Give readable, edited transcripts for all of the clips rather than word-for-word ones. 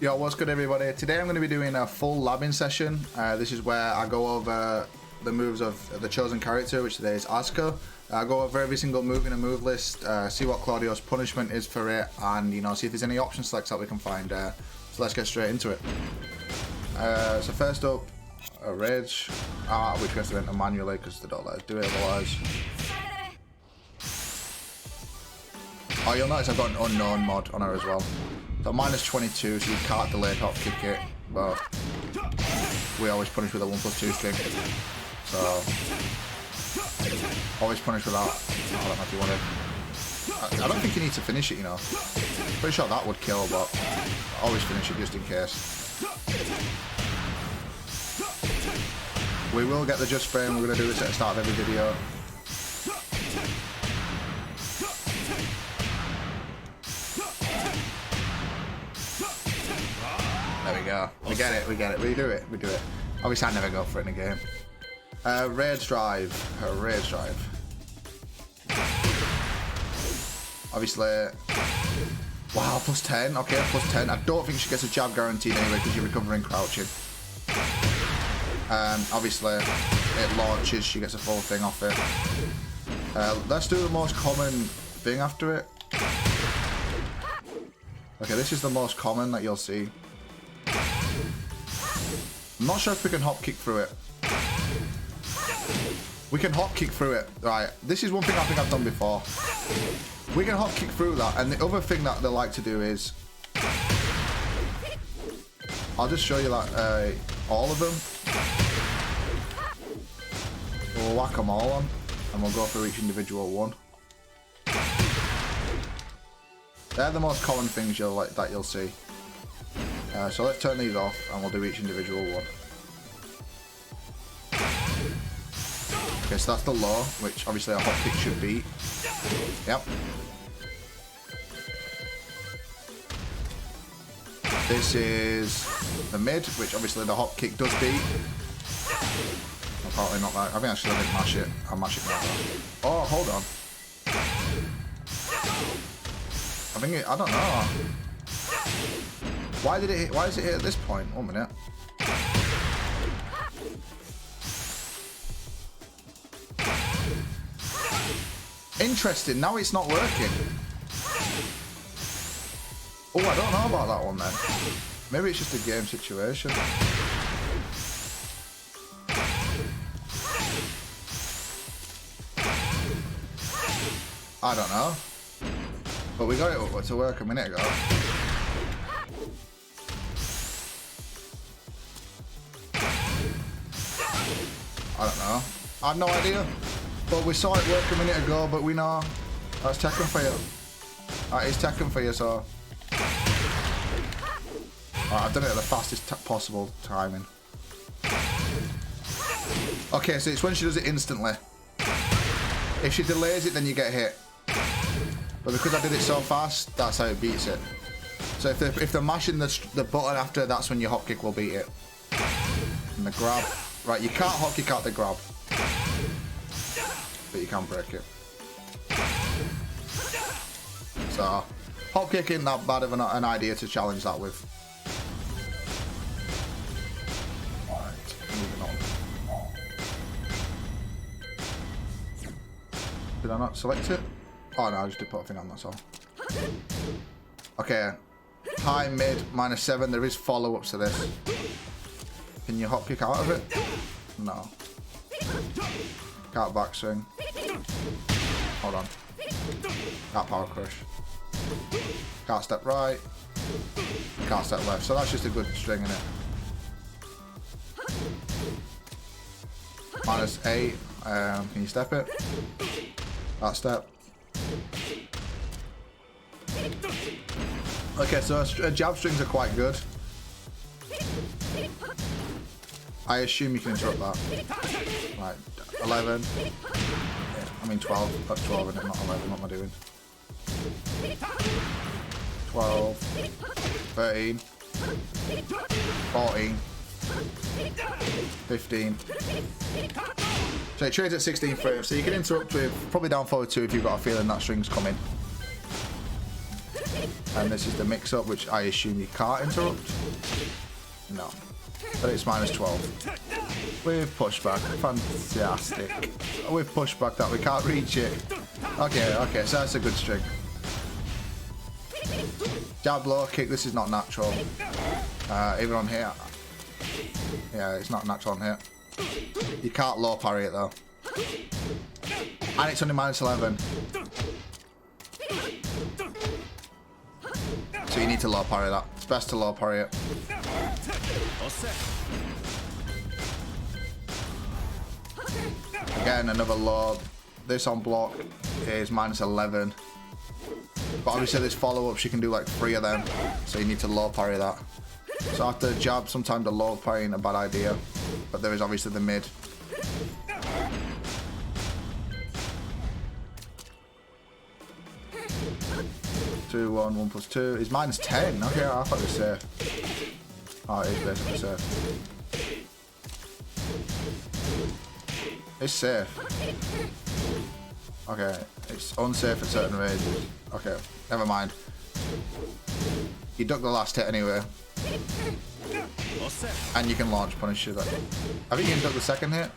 Yo, what's good everybody? Today I'm going to be doing a full labbing session. This is where I go over the moves of the chosen character, which today is Asuka. I go over every single move in a move list, see what Claudio's punishment is for it, and see if there's any option selects that we can find. So let's get straight into it. So first up, a rage, which we have to enter manually because they don't let us do it otherwise. Oh, you'll notice I've got an unknown mod on her as well. So minus 22, so you can't delay hop kick it, but we always punish with a 1+2 string. So always punish with that. I don't know if you want to. I don't think you need to finish it, you know. Pretty sure that would kill, but always finish it just in case. We will get the just frame. We're gonna do this at the start of every video. There we go. We get it. We get it. We do it. We do it. Obviously, I never go for it in a game. Rage drive. Rage drive. Obviously. Wow, plus 10. Okay, plus 10. I don't think she gets a jab guaranteed anyway because you're recovering crouching. Obviously, it launches. She gets a full thing off it. Let's do the most common thing after it. Okay, this is the most common that you'll see. I'm not sure if we can hop kick through it. We can hop kick through it. Right, this is one thing I think I've done before. We can hop kick through that, and the other thing that they like to do is... I'll just show you that, all of them. We'll whack them all on, and we'll go through each individual one. They're the most common things that you'll see. So let's turn these off and we'll do each individual one. Okay, so that's the low, which obviously a hop kick should beat. Yep. This is the mid, which obviously the hop kick does beat. Apparently not that. I think I should have mash it. I'll mash it now. Oh, hold on. I don't know. Why did it hit? Why is it hit at this point? 1 minute. Interesting. Now it's not working. Oh, I don't know about that one then. Maybe it's just a game situation. I don't know. But we got it to work a minute ago. I don't know. I have no idea. But we saw it work a minute ago, but we know that's Tekken for you. That is Tekken for you, so. Alright, I've done it at the fastest possible timing. Okay, so it's when she does it instantly. If she delays it, then you get hit. But because I did it so fast, that's how it beats it. So if they're mashing the button after, that's when your hop kick will beat it. And the grab. Right, you can't hop kick out the grab. But you can break it. So, hop kick ain't that bad of an idea to challenge that with. Alright, moving on. Did I not select it? Oh no, I just did put a thing on, that's all. Okay. High, mid, -7. There is follow-ups to this. Can you hop kick out of it? No. Can't backswing. Hold on. Can't power crush. Can't step right. Can't step left. So that's just a good string in it. -8. Can you step it? That step. Okay, so jab strings are quite good. I assume you can interrupt that. Right, 11. Yeah, I mean 12. That's 12 and not 11. What am I doing? 12. 13. 14. 15. So it trades at 16 frames. So you can interrupt with probably down forward 2 if you've got a feeling that string's coming. And this is the mix-up, which I assume you can't interrupt. No. But it's -12. We've pushed back. Fantastic. We've pushed back that. We can't reach it. Okay, okay. So that's a good string. Jab, low kick. This is not natural. Even on here. Yeah, it's not natural on here. You can't low parry it, though. And it's only -11. So you need to low parry that. It's best to low parry it. Again, another low. This on block is -11. But obviously there's follow-ups. You can do like 3 of them. So you need to low parry that. So after jab, sometimes the low parry ain't a bad idea. But there is obviously the mid. Two, 1, 1 plus 2 is -10. Okay, I thought it was safe. Oh, it is basically safe. It's safe. Okay, it's unsafe at certain ranges. Okay, never mind. You duck the last hit anyway. And you can launch punish that. I think you can duck the second hit.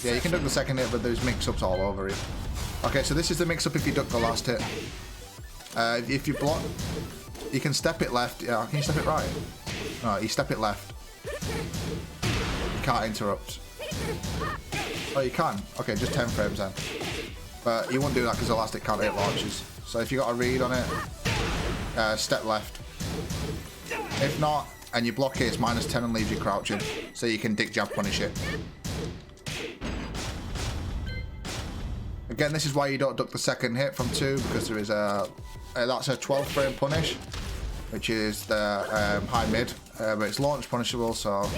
Yeah, you can duck the second hit, but there's mix-ups all over it. Okay, so this is the mix-up if you duck the last hit. If you block, you can step it left. Yeah, can you step it right? No, you step it left. You can't interrupt. Oh, you can. Okay, just 10 frames then. But you won't do that because the last hit can't hit launches. So if you got a read on it, step left. If not, and you block it, it's -10 and leaves you crouching. So you can dick jab punish it. Again, this is why you don't duck the second hit from 2, because there is a that's a 12 frame punish, which is the high mid, but it's launch punishable, so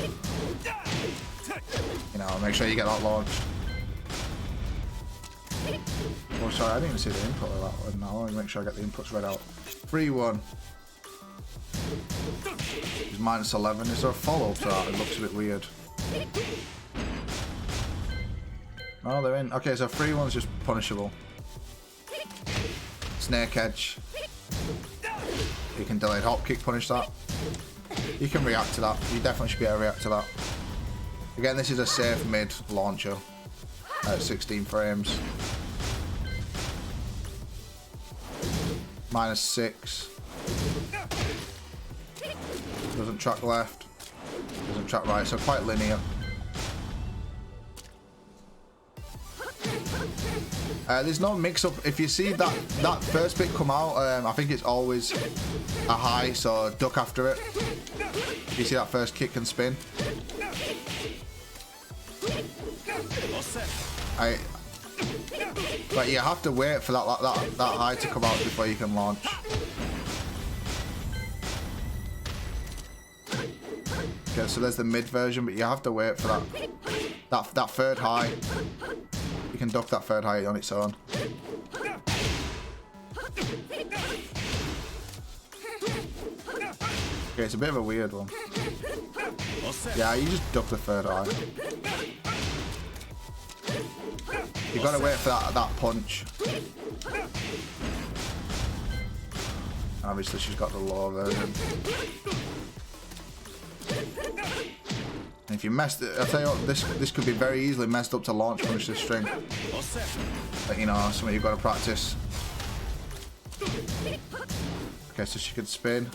you know, make sure you get that launch. Oh, sorry, I didn't even see the input of that one. Now I want to make sure I get the inputs read out. 3-1 is -11. Is there a follow to that? It looks a bit weird. Oh, they're in. Okay, so 3-1's just punishable. Snake edge. You can delayed hop kick punish that. You can react to that. You definitely should be able to react to that. Again, this is a safe mid launcher at 16 frames. -6. Doesn't track left. Doesn't track right, so quite linear. There's no mix-up. If you see that first bit come out, I think it's always a high, so duck after it. If you see that first kick and spin. But you have to wait for that high to come out before you can launch. Okay, so there's the mid version, but you have to wait for that third high. You can duck that third high on its own. Okay, it's a bit of a weird one. Yeah, you just duck the third high. You gotta wait for that punch. Obviously, she's got the low version. And if you messed it, I'll tell you what, this could be very easily messed up to launch punish this string. But you know, something you've got to practice. Okay, so she could spin.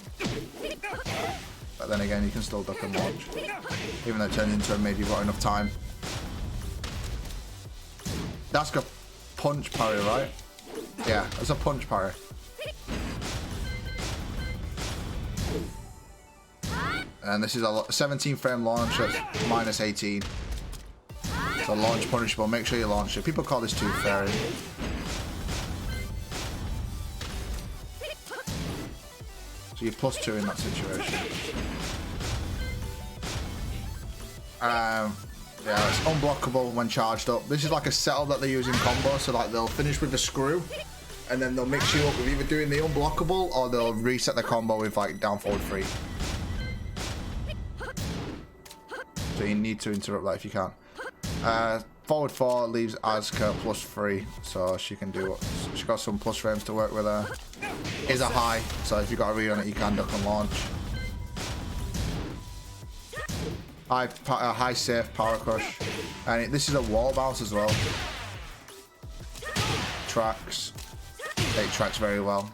But then again, you can still duck and launch. Even though it turns into a mid, you've got enough time. That's got punch parry, right? Yeah, it's a punch parry. And this is a 17 frame launch at -18. So launch punishable. Make sure you launch it. People call this tooth fairy. So you're +2 in that situation. Yeah, it's unblockable when charged up. This is like a setup that they use in combo. So like they'll finish with the screw, and then they'll mix you up with either doing the unblockable or they'll reset the combo with like down forward 3. So you need to interrupt that if you can. Forward 4 leaves Asuka +3, so she can do what she got some plus frames to work with her. is a high, so if you've got a read on it, you can duck and launch. High safe power crush, and this is a wall bounce as well. Tracks. It tracks very well.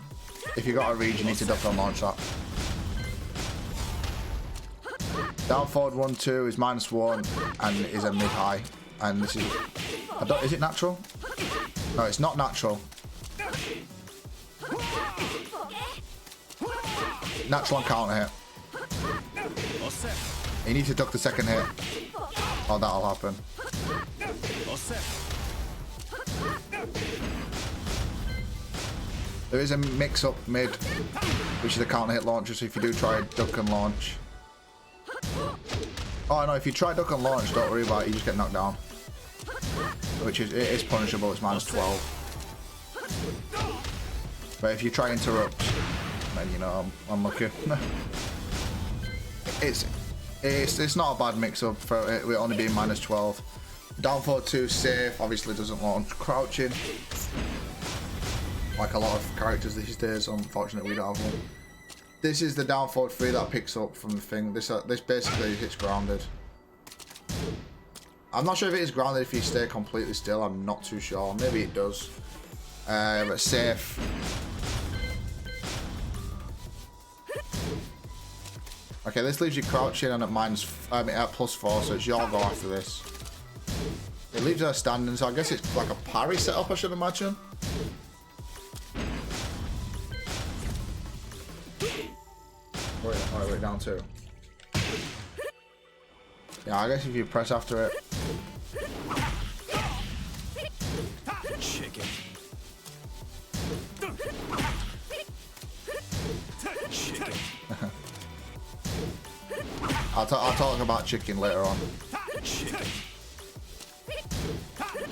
If you got a read, you need to duck and launch that. Down forward 1-2 is -1 and is a mid high, and this is. Is it natural? No, it's not natural. Natural on counter hit. You need to duck the second hit. Oh, that'll happen. There is a mix-up mid, which is a counter hit launcher, so if you do try duck and launch. Oh no, if you try duck and launch, don't worry about it, you just get knocked down. Which is, it is punishable, it's -12. But if you try interrupt, then you know, I'm unlucky. It's not a bad mix-up for it with only being -12. Down forward 2 safe, obviously doesn't launch crouching. Like a lot of characters these days, unfortunately we don't have one. This is the down forward 3 that picks up from the thing. This basically hits grounded. I'm not sure if it is grounded if you stay completely still, I'm not too sure. Maybe it does. But safe. Okay, this leaves you crouching and at +4, so it's your go after this. It leaves her standing, so I guess it's like a parry setup, I should imagine. Wait, down 2. Yeah, I guess if you press after it. Chicken. Chicken. I'll talk about chicken later on. Chicken.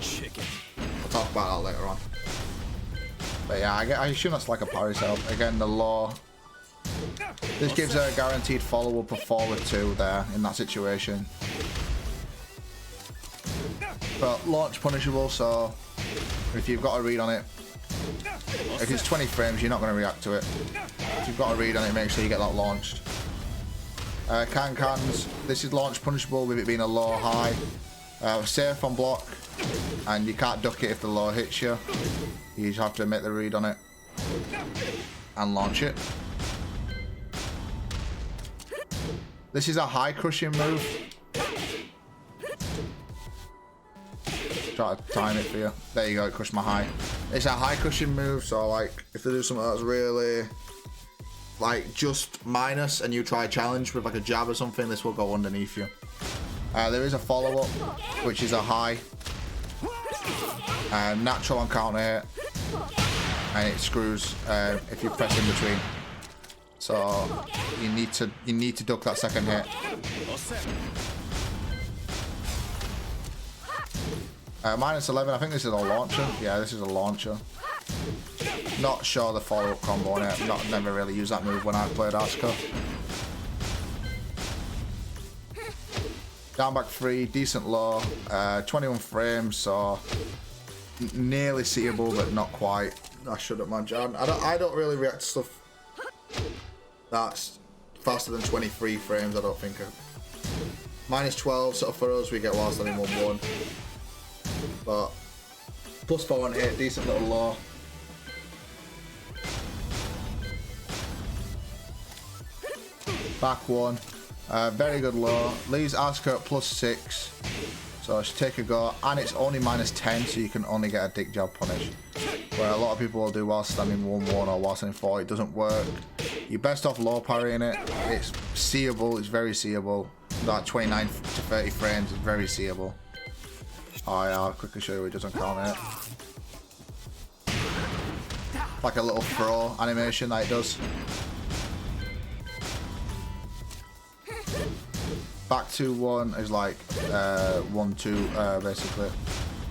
Chicken. I'll talk about that later on. But yeah, I assume that's like a parry setup. Again, the law. This gives a guaranteed follow-up of forward 2 there in that situation. But launch punishable, so if you've got a read on it, if it's 20 frames, you're not going to react to it. If you've got a read on it, make sure you get that launched. Cans, this is launch punishable with it being a low high. Safe on block, and you can't duck it if the low hits you. You just have to make the read on it and launch it. This is a high crushing move. Try to time it for you. There you go, it crushed my high. It's a high crushing move, so like if they do something that's really like just minus and you try challenge with like a jab or something, this will go underneath you. There is a follow-up, which is a high. Natural on counter hit. And it screws if you press in between. So you need to duck that second hit. -11, I think this is a launcher. Yeah, this is a launcher. Not sure the follow-up combo on it. Never really used that move when I played Asuka. Down back 3, decent low, 21 frames, so nearly seeable, but not quite. I shouldn't imagine. I don't really react to stuff that's faster than 23 frames. I don't think. -12, sort of for us, we get while standing 1-1. But +4 on 8, decent little low. Back 1, very good low. Leaves Asuka at +6, so she take a go, and it's only -10, so you can only get a dick jab punish. Where a lot of people will do while standing 1-1 or while standing 4, it doesn't work. You're best off low parrying it. It's seeable, it's very seeable. That 29 to 30 frames is very seeable. Oh yeah, I'll quickly show you it doesn't count it. Like a little throw animation that it does. Back 2-1 is like 1-2 basically,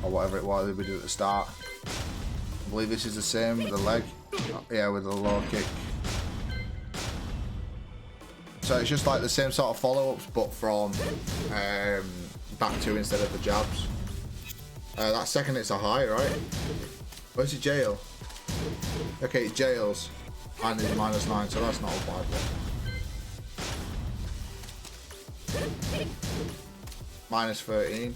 or whatever it was we did at the start. I believe this is the same with the leg. Yeah, with the low kick. So it's just like the same sort of follow-ups, but from back 2 instead of the jabs. That second it's a high, right? Where's the jail? Okay, it jails. And it's -9, so that's not a bad one. -13.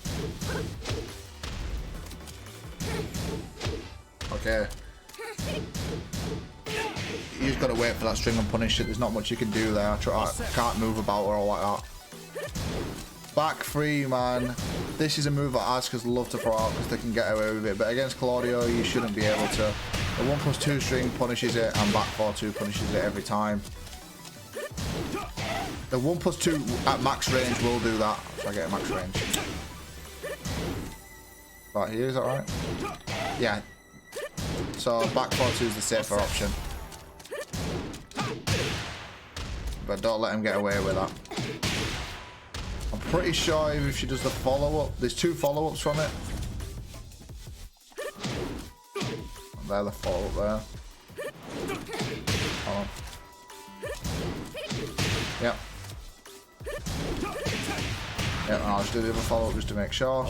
Okay. You just gotta wait for that string and punish it. There's not much you can do there. I can't move about or like that. Back 3, man. This is a move that Asuka's love to throw out because they can get away with it. But against Claudio, you shouldn't be able to. The 1+2 string punishes it, and back 4-2 punishes it every time. The 1+2 at max range will do that. So I get a max range. Right here, is that right? Yeah. So back 4-2 is the safer option. But don't let him get away with that. I'm pretty sure if she does the follow-up, there's 2 follow-ups from it. And there, the follow-up there. Hold on. Yep. Yep, and I'll just do the other follow-up just to make sure.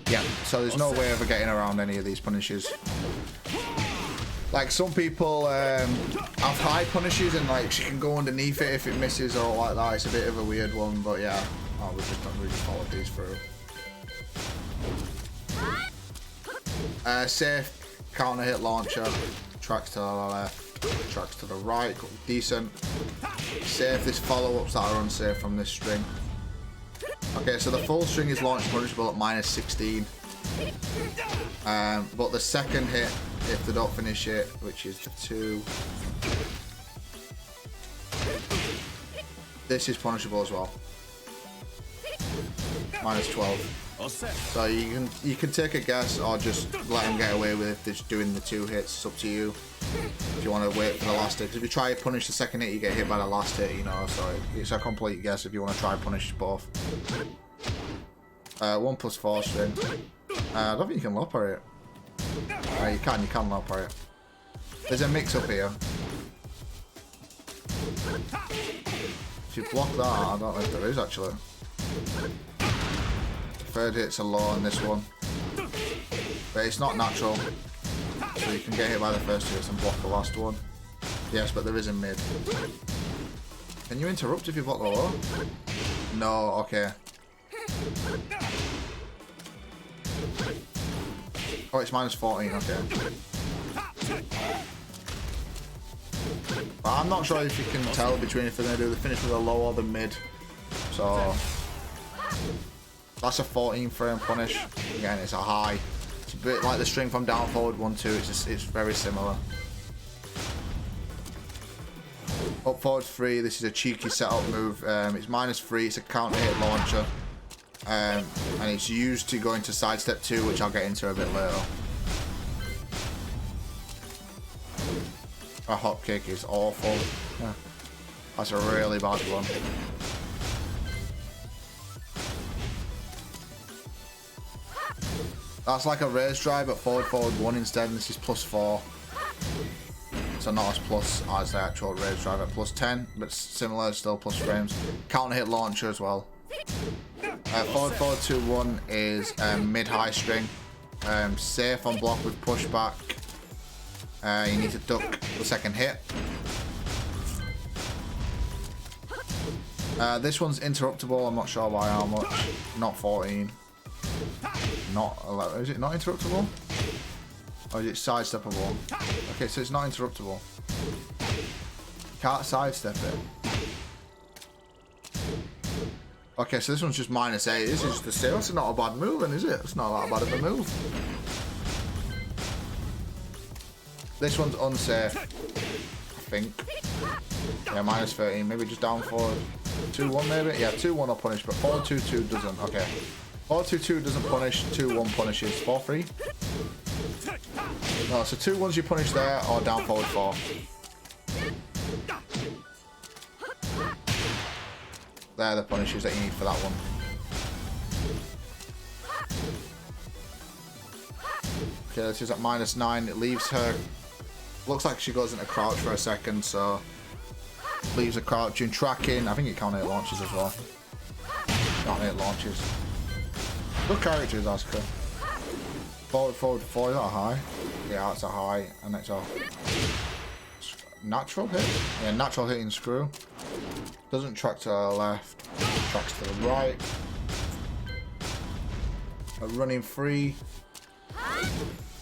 Yeah, so there's no way of getting around any of these punishes. Like, some people have high punishes and like she can go underneath it if it misses or like that. It's a bit of a weird one, but yeah. Oh, we just followed these through. Safe counter hit launcher. Tracks to the left, tracks to the right. Decent. Safe. This follow-ups that are unsafe from this string. Okay, so the full string is launch punishable at -16. But the second hit, if they don't finish it, which is the 2, this is punishable as well. -12. So you can take a guess or just let him get away with it just doing the 2 hits. It's up to you. If you want to wait for the last hit, 'cause if you try to punish the second hit, you get hit by the last hit. You know, so it's a complete guess if you want to try and punish both. 1+4 string. I don't think you can low parry it. You can low parry it. There's a mix up here. If you block that, I don't know if there is actually. Third hit's a low on this one, but it's not natural, so you can get hit by the first hits and block the last one. Yes, but there is a mid. Can you interrupt if you block the low? No, okay. Oh, it's -14, okay. But I'm not sure if you can tell between if they're going to do the finish with a low or the mid, so... That's a 14 frame punish. Again, it's a high. It's a bit like the string from down forward 1-2. It's very similar. Up forward 3. This is a cheeky setup move. It's -3. It's a counter hit launcher, and it's used to go into sidestep 2, which I'll get into a bit later. A hop kick is awful. Yeah. That's a really bad one. That's like a raise drive at forward 1 instead, and this is +4. So not as plus as the actual raise drive at +10, but similar, still plus frames. Counter hit launcher as well. Forward 2-1 is mid-high string. Safe on block with pushback. You need to duck the second hit. This one's interruptible. I'm not sure by how much. Not 14. Not 11. Is it not interruptible? Or is it sidesteppable? Okay, so it's not interruptible. Can't sidestep it. Okay, so this one's just -8. This is the same. That's not a bad move, then, is it? It's not that bad of a move. This one's unsafe, I think. Yeah, -13. Maybe just down forward 2-1 maybe? Yeah, 2-1 will punish, but 4-2-2 doesn't. Okay. 4-2-2 doesn't punish, 2-1 punishes. 4-3? No, so 2-1s you punish there, or down forward 4. They're the punishes that you need for that one. Okay, this is at -9. It leaves her... Looks like she goes into crouch for a second, so... Leaves her crouching, tracking. I think it counter hit launches as well. Counter hit launches. Good characters, Asuka. Forward, forward, forward. Is that a high? Yeah, it's a high. And it's a natural hit. Yeah, natural hitting screw. Doesn't track to the left. Tracks to the right. A running free.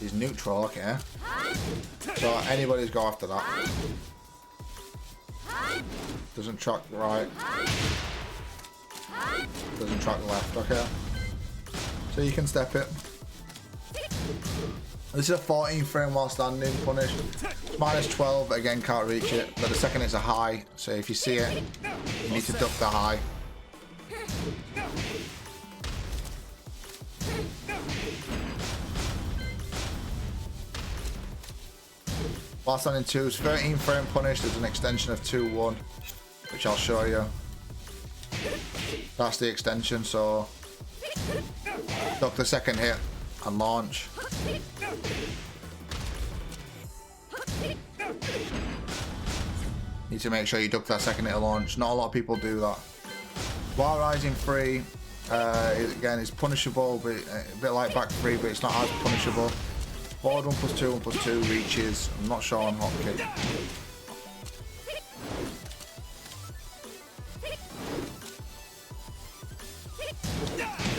He's neutral, okay. So anybody's go after that. Doesn't track right. Doesn't track left, okay. So you can step it. This is a 14 frame while standing punish. It's minus 12, but again can't reach it. But the second it's a high, so if you see it, you need to duck the high. While standing 2 is 13 frame punish. There's an extension of 2-1, which I'll show you. That's the extension, so duck the second hit and launch. Need to make sure you duck that second hit and launch. Not a lot of people do that. While rising free, again, it's punishable, but a bit like back free, but it's not as punishable. Forward 1+2, 1+2 reaches. I'm not sure on hotkey.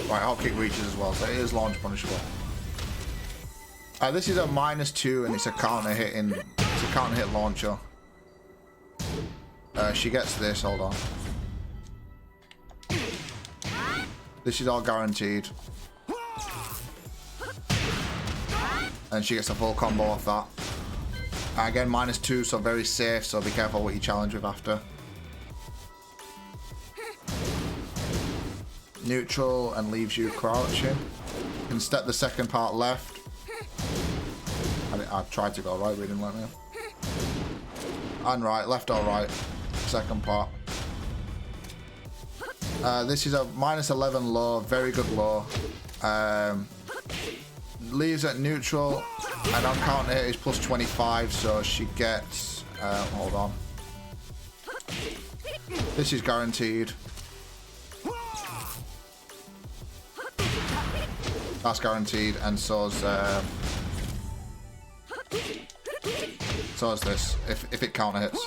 Right, hotkey reaches as well, so it is launch punishable. This is a -2 and it's a counter hit launcher. She gets this, hold on. This is all guaranteed. And she gets a full combo off that. Again, -2, so very safe, so be careful what you challenge with after. Neutral and leaves you crouching. You can step the second part left. I tried to go right, but it didn't let me. And right, left or right. Second part. This is a -11 low, very good low. Leaves at neutral, and on counter hit is +25, so she gets. Hold on. This is guaranteed. That's guaranteed, and so's this. If it counter hits.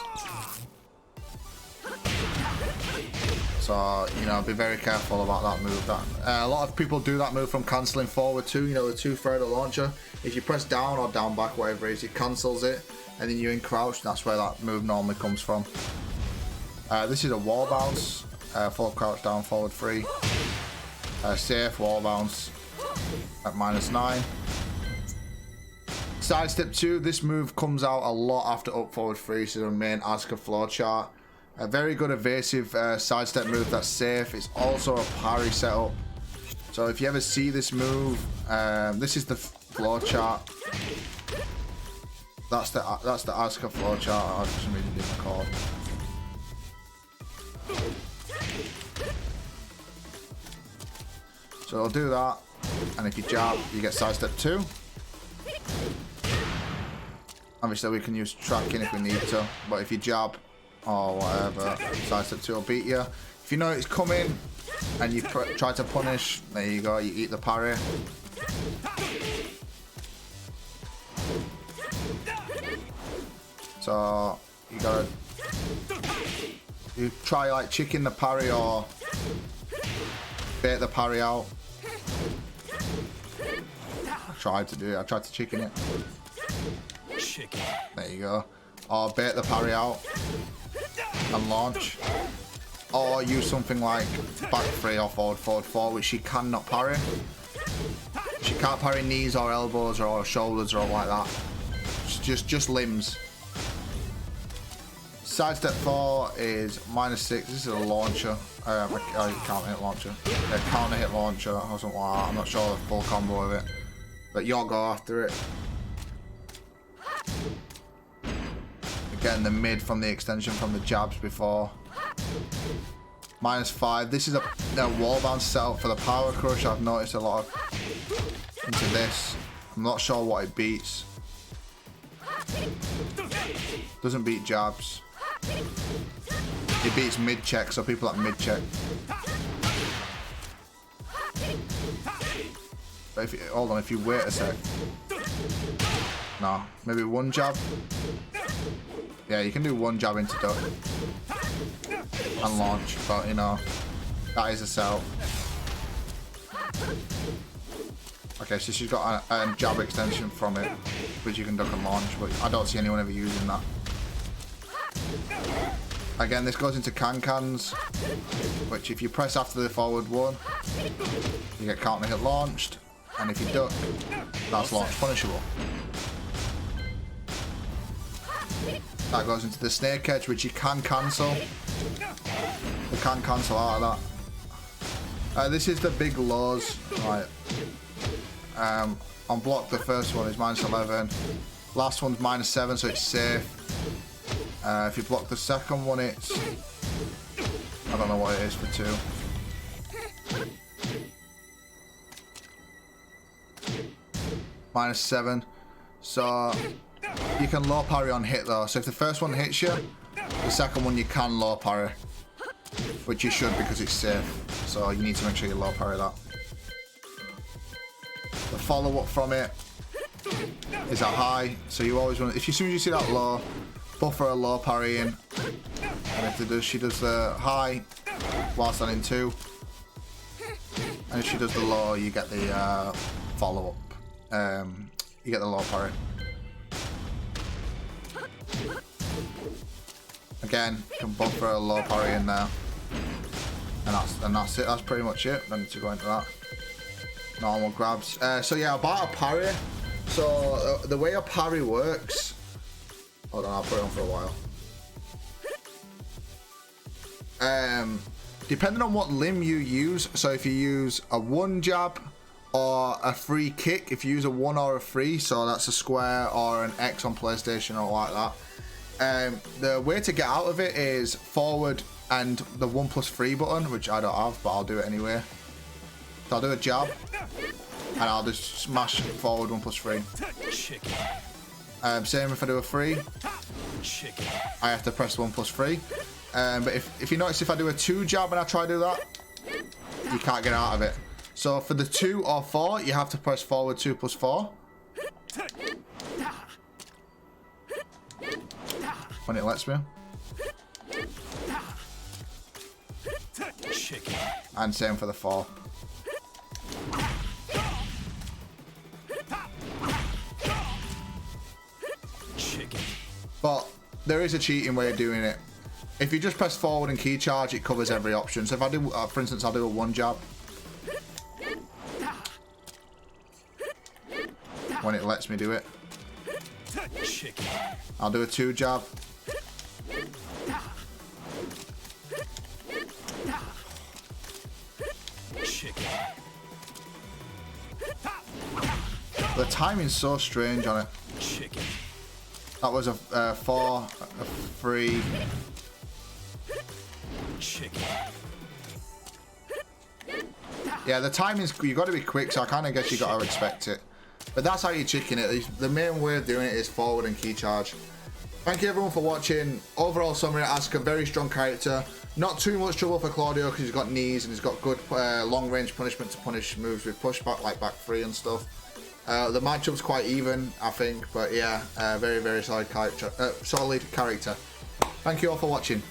So, you know, be very careful about that move. A lot of people do that move from cancelling forward too, you know, the 2-threader launcher. If you press down or down back, whatever it is, it cancels it, and then you're in crouch. That's where that move normally comes from. This is a wall bounce, forward crouch down, forward 3. Safe wall bounce at -9. Sidestep 2, this move comes out a lot after up forward 3, so the main Asuka floor chart. A very good evasive sidestep move that's safe. It's also a parry setup. So if you ever see this move, this is the floor chart. That's the Asuka floor chart. I for some reason didn't record. So I'll do that, and if you jab, you get sidestep 2. Obviously we can use tracking if we need to, but if you jab or whatever, sidestep 2 will beat you. If you know it's coming and you try to punish, there you go, you eat the parry. So you gotta try like chicken the parry or bait the parry out. I tried to chicken it. Chicken. There you go. Or bait the parry out and launch. Or use something like back 3 or forward 4, which she cannot parry. She can't parry knees or elbows or shoulders or like that. It's just limbs. Sidestep 4 is -6. This is a launcher. Counter hit launcher. Counter hit launcher or something like that. I'm not sure the full combo of it. But you'll go after it. Getting the mid from the extension from the jabs before. -5. This is a wall bounce setup for the power crush. I've noticed a lot of into this. I'm not sure what it beats. Doesn't beat jabs. It beats mid check, so people at mid check. But if you, hold on, if you wait a sec. No, maybe one jab. Yeah, you can do one jab into duck and launch, but you know, that is a setup. Okay, so she's got a jab extension from it, which you can duck and launch, but I don't see anyone ever using that. Again, this goes into can-cans, which if you press after the forward one, you get counter hit launched, and if you duck, that's launch punishable. That goes into the snake edge, which you can cancel. You can cancel out of that. This is the big lows. Right. On block, the first one is -11. Last one's -7, so it's safe. If you block the second one, it's... I don't know what it is for 2. -7. So you can low parry on hit though. So if the first one hits you, the second one you can low parry, which you should because it's safe. So you need to make sure you low parry that. The follow up from it is a high. So you always want, if you, as soon as you see that low, buffer a low parry in, and if she does the high whilst on in 2, and if she does the low, you get the follow up. You get the low parry. Again, you can buffer a low parry in there, and that's it. That's pretty much it. Don't need to go into that. Normal grabs. So yeah, about a parry. So the way a parry works. Hold on, I'll put it on for a while. Depending on what limb you use, so if you use a 1 jab or a free kick, if you use a 1 or a 3, so that's a square or an X on PlayStation or like that. The way to get out of it is forward and the 1+3 button, which I don't have, but I'll do it anyway. So I'll do a jab, and I'll just smash forward 1+3. Same if I do a 3, I have to press 1+3. But if you notice, if I do a 2 jab and I try to do that, you can't get out of it. So for the 2 or 4, you have to press forward 2+4. When it lets me. And same for the 4. But there is a cheating way of doing it. If you just press forward and key charge, it covers every option. So if I do, for instance, I'll do a 1 jab. When it lets me do it. I'll do a 2 jab. The timing's so strange on it. That was a 4, a 3. Yeah, the timing's, you got to be quick, so I kind of guess you got to expect it. But that's how you chicken it. The main way of doing it is forward and key charge. Thank you everyone for watching. Overall summary, Asuka, very strong character. Not too much trouble for Claudio because he's got knees and he's got good long range punishment to punish moves with pushback, like back 3 and stuff. The matchup's quite even, I think, but yeah, very, very solid character. Thank you all for watching.